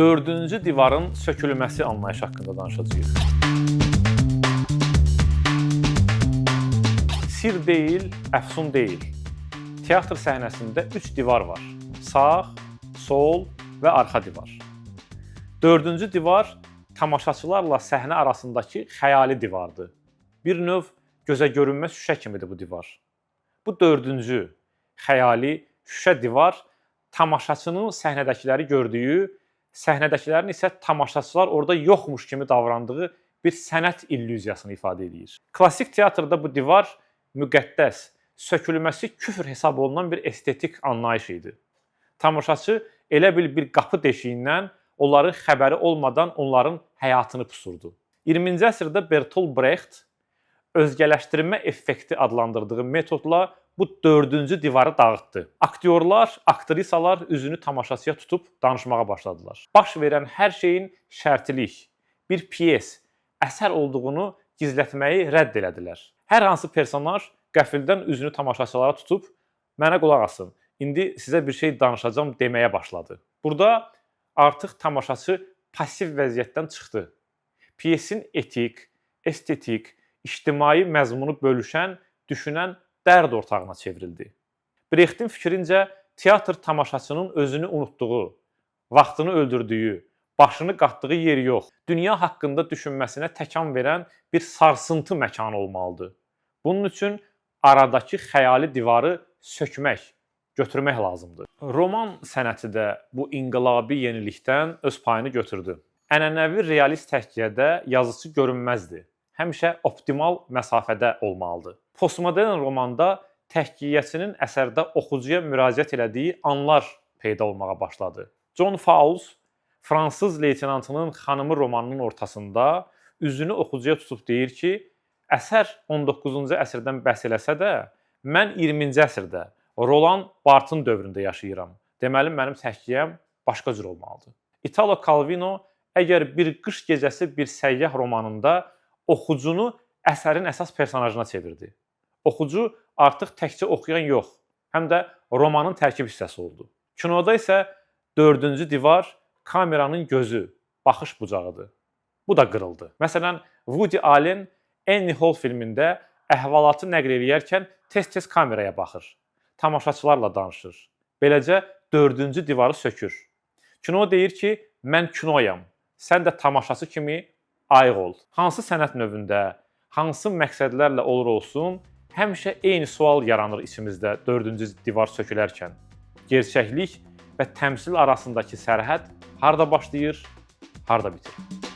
Dördüncü divarın sökülməsi anlayışı haqqında danışacağıq. Sir deyil, əfsun deyil. Teatr səhnəsində 3 divar var. Sağ, sol və arxa divar. Dördüncü divar tamaşaçılarla səhnə arasındakı xəyali divardır. Bir növ gözə görünməz şüşə kimidir bu divar. Bu dördüncü xəyali şüşə divar tamaşaçının səhnədəkiləri gördüyü, səhnədəkilərin isə tamaşaçılar orada yoxmuş kimi davrandığı bir sənət illüziyasını ifadə edir. Klassik teatrda bu divar müqəddəs, sökülməsi küfr hesab olunan bir estetik anlayış idi. Tamaşaçı elə bil bir qapı deşiyindən onların xəbəri olmadan onların həyatını pusurdu. 20-ci əsrdə Bertolt Brecht özgələşdirmə effekti adlandırdığı metodla bu dördüncü divarı dağıtdı. Aktyorlar, aktrisalar üzünü tamaşaçıya tutub danışmağa başladılar. Baş verən hər şeyin şərtilik, bir piyes, əsər olduğunu gizlətməyi rədd elədilər. Hər hansı personaj qəfildən üzünü tamaşaçılara tutub mənə qulaq asın, indi sizə bir şey danışacağam deməyə başladı. Burada artıq tamaşaçı pasiv vəziyyətdən çıxdı. Piyesin etik, estetik, ictimai məzmunu bölüşən, düşünən dərd ortağına çevrildi. Brechtin fikrincə, teatr tamaşaçının özünü unutduğu, vaxtını öldürdüyü, başını qatdığı yer yox, dünya haqqında düşünməsinə təkan verən bir sarsıntı məkanı olmalıdır. Bunun üçün aradakı xəyali divarı sökmək, götürmək lazımdır. Roman sənəti də bu inqilabi yenilikdən öz payını götürdü. Ənənəvi realist təhkiyədə yazıçı görünməzdir. Həmişə optimal məsafədə olmalıdır. Postmodern romanda təhkiyəçinin əsərdə oxucuya müraciət elədiyi anlar peyda olmağa başladı. John Fowles Fransız leytenantının xanımı romanının ortasında üzünü oxucuya tutub deyir ki, əsər 19-cu əsrdən bəhs eləsə də, mən 20-ci əsrdə Roland Barthes dövründə yaşayıram. Deməli, mənim təhkiyəm başqa cür olmalıdır. Italo Calvino əgər bir qış gecəsi bir səyyah romanında oxucunu əsərin əsas personajına çevirdi. Oxucu artıq təkcə oxuyan yox, həm də romanın tərkib hissəsi oldu. Kinoda isə dördüncü divar kameranın gözü, baxış bucağıdır. Bu da qırıldı. Məsələn, Woody Allen Annie Hall filmində əhvalatı nəql edərkən tez-tez kameraya baxır, tamaşaçılarla danışır. Beləcə dördüncü divarı sökür. Kino deyir ki, mən kinoyam, sən də tamaşaçı kimi ayıq ol. Hansı sənət növündə, hansı məqsədlərlə olur olsun, həmişə eyni sual yaranır içimizdə dördüncü divar sökülərkən. Gerçəklik və təmsil arasındakı sərhəd harda başlayır, harda bitir?